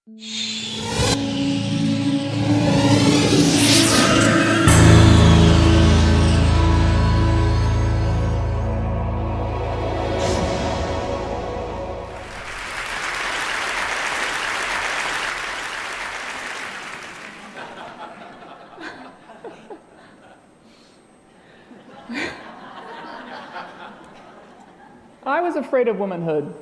I was afraid of womanhood.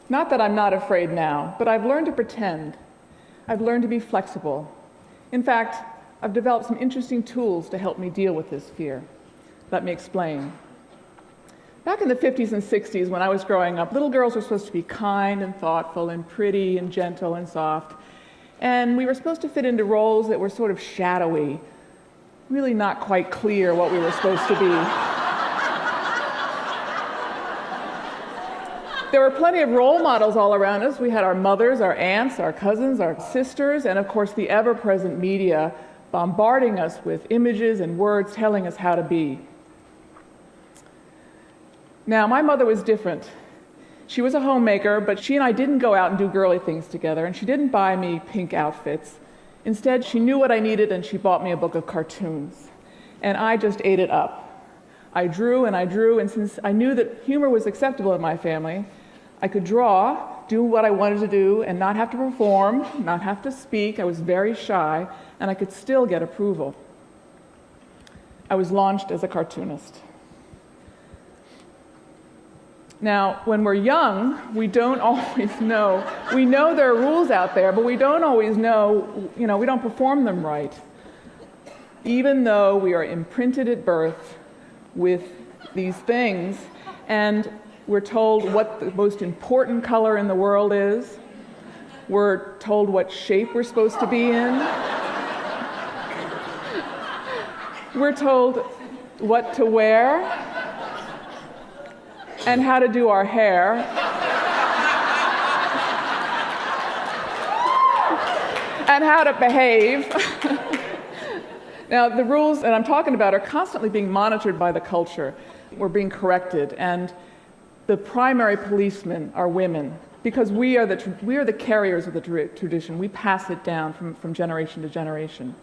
Not that I'm not afraid now, but I've learned to pretend. I've learned to be flexible. In fact, I've developed some interesting tools to help me deal with this fear. Let me explain. Back in the 50s and 60s, when I was growing up, little girls were supposed to be kind and thoughtful and pretty and gentle and soft. And we were supposed to fit into roles that were sort of shadowy, really not quite clear what we were supposed to be. There were plenty of role models all around us. We had our mothers, our aunts, our cousins, our sisters, and of course the ever-present media bombarding us with images and words telling us how to be. Now, my mother was different. She was a homemaker, but she and I didn't go out and do girly things together, and she didn't buy me pink outfits. Instead, she knew what I needed, and she bought me a book of cartoons. And I just ate it up. I drew, and since I knew that humor was acceptable in my family, I could draw, do what I wanted to do, and not have to perform, not have to speak. I was very shy, and I could still get approval. I was launched as a cartoonist. Now, when we're young, we don't always know. We know there are rules out there, but we don't always know, we don't perform them right. Even though we are imprinted at birth with these things, and we're told what the most important color in the world is. We're told what shape we're supposed to be in. We're told what to wear and how to do our hair. And how to behave. Now, the rules that I'm talking about are constantly being monitored by the culture. We're being corrected, and the primary policemen are women, because we are the carriers of the tradition. We pass it down from generation to generation.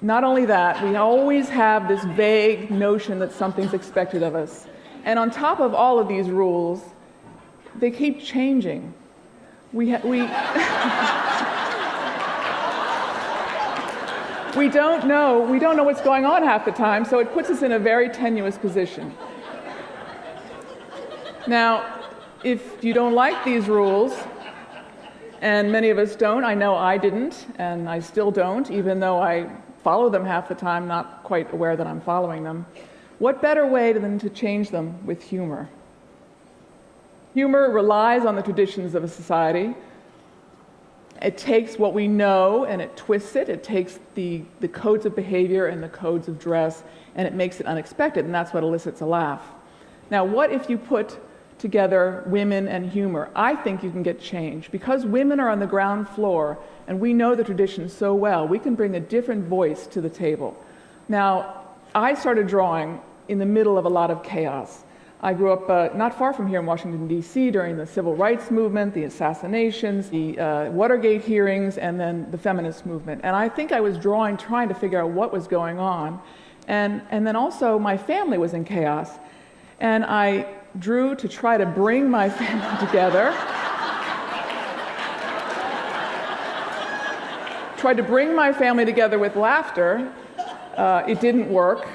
Not only that, we always have this vague notion that something's expected of us. And on top of all of these rules, they keep changing. We don't know what's going on half the time, so it puts us in a very tenuous position. Now, if you don't like these rules, and many of us don't, I know I didn't, and I still don't, even though I follow them half the time, not quite aware that I'm following them, what better way than to change them with humor? Humor relies on the traditions of a society. It takes what we know and it twists it. It takes the codes of behavior and the codes of dress, and it makes it unexpected, and that's what elicits a laugh. Now, what if you put together women and humor? I think you can get change. Because women are on the ground floor and we know the tradition so well, we can bring a different voice to the table. Now, I started drawing in the middle of a lot of chaos. I grew up not far from here in Washington, D.C. during the civil rights movement, the assassinations, the Watergate hearings, and then the feminist movement. And I think I was drawing, trying to figure out what was going on. And then also my family was in chaos. And I drew to try to bring my family together. Tried to bring my family together with laughter. It didn't work.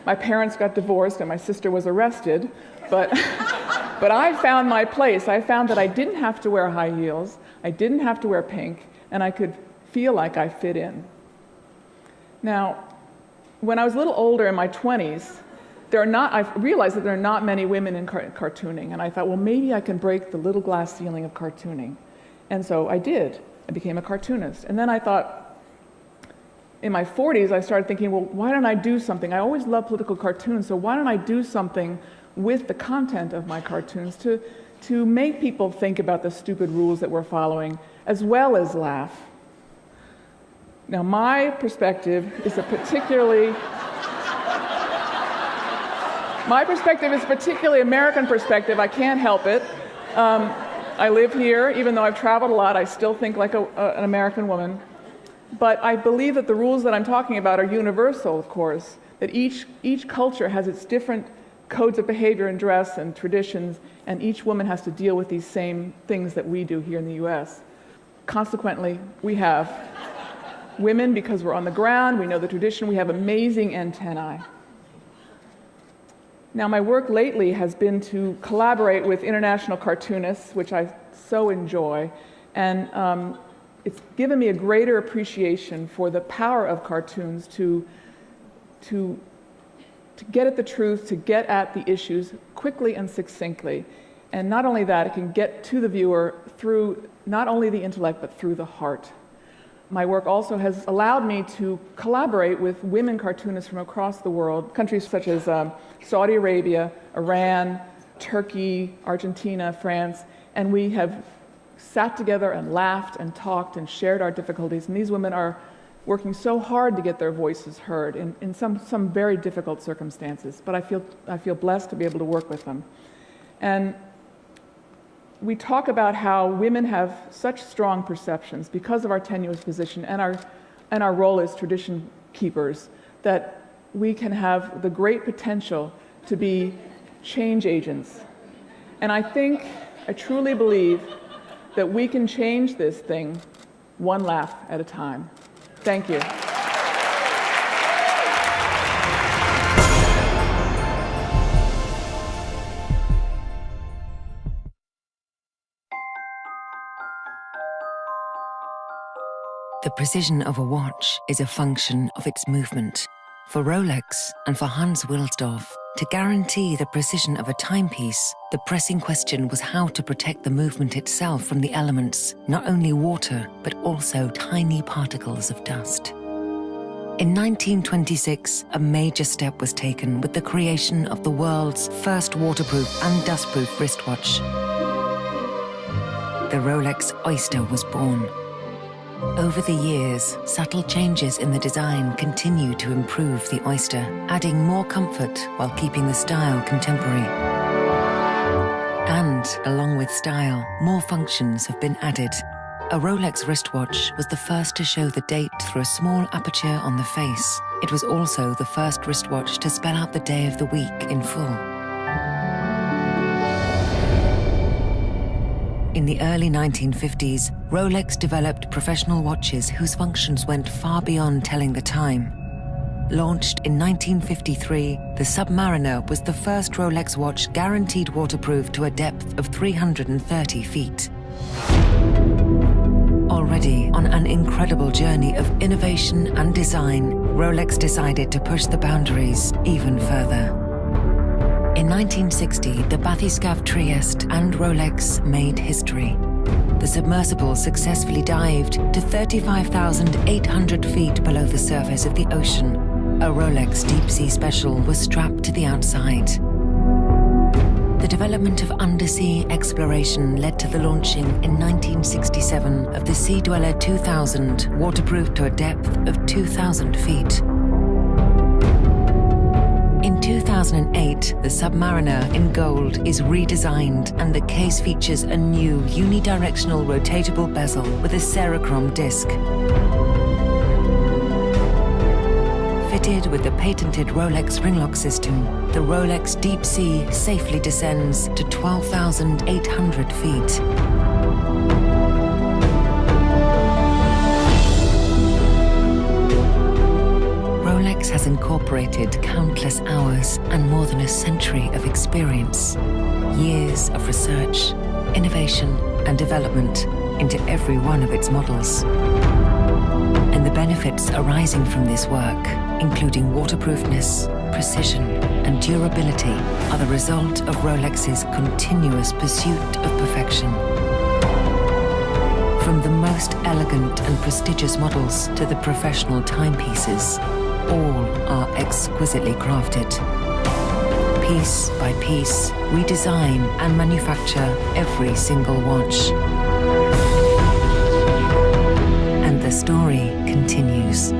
My parents got divorced and my sister was arrested. But I found my place. I found that I didn't have to wear high heels. I didn't have to wear pink. And I could feel like I fit in. Now, when I was a little older, in my 20s, I realized that there are not many women in cartooning, and I thought, well, maybe I can break the little glass ceiling of cartooning. And so I did. I became a cartoonist. And then I thought, in my 40s, I started thinking, well, why don't I do something? I always loved political cartoons, so why don't I do something with the content of my cartoons to make people think about the stupid rules that we're following, as well as laugh. Now, my perspective is particularly American perspective. I can't help it. I live here. Even though I've traveled a lot, I still think like an American woman. But I believe that the rules that I'm talking about are universal, of course, that each culture has its different codes of behavior and dress and traditions, and each woman has to deal with these same things that we do here in the US. Consequently, we have women, because we're on the ground, we know the tradition, we have amazing antennae. Now, my work lately has been to collaborate with international cartoonists, which I so enjoy, and it's given me a greater appreciation for the power of cartoons to get at the truth, to get at the issues quickly and succinctly. And not only that, it can get to the viewer through not only the intellect, but through the heart. My work also has allowed me to collaborate with women cartoonists from across the world, countries such as Saudi Arabia, Iran, Turkey, Argentina, France, and we have sat together and laughed and talked and shared our difficulties. And these women are working so hard to get their voices heard in some very difficult circumstances. But I feel blessed to be able to work with them. And we talk about how women have such strong perceptions because of our tenuous position and our role as tradition keepers, that we can have the great potential to be change agents. And I truly believe that we can change this thing one laugh at a time. Thank you. The precision of a watch is a function of its movement. For Rolex and for Hans Wilsdorf, to guarantee the precision of a timepiece, the pressing question was how to protect the movement itself from the elements, not only water, but also tiny particles of dust. In 1926, a major step was taken with the creation of the world's first waterproof and dustproof wristwatch. The Rolex Oyster was born. Over the years, subtle changes in the design continue to improve the Oyster, adding more comfort while keeping the style contemporary. And, along with style, more functions have been added. A Rolex wristwatch was the first to show the date through a small aperture on the face. It was also the first wristwatch to spell out the day of the week in full. In the early 1950s, Rolex developed professional watches whose functions went far beyond telling the time. Launched in 1953, the Submariner was the first Rolex watch guaranteed waterproof to a depth of 330 feet. Already on an incredible journey of innovation and design, Rolex decided to push the boundaries even further. In 1960, the bathyscaphe Trieste and Rolex made history. The submersible successfully dived to 35,800 feet below the surface of the ocean. A Rolex Deep Sea Special was strapped to the outside. The development of undersea exploration led to the launching in 1967 of the Sea Dweller 2000, waterproof to a depth of 2,000 feet. In 2008, the Submariner in gold is redesigned and the case features a new unidirectional rotatable bezel with a Cerachrom disc. Fitted with the patented Rolex ringlock system, the Rolex Deep Sea safely descends to 12,800 feet. Rolex has incorporated countless hours and more than a century of experience, years of research, innovation, and development into every one of its models. And the benefits arising from this work, including waterproofness, precision, and durability, are the result of Rolex's continuous pursuit of perfection. From the most elegant and prestigious models to the professional timepieces, all are exquisitely crafted. Piece by piece, we design and manufacture every single watch. And the story continues.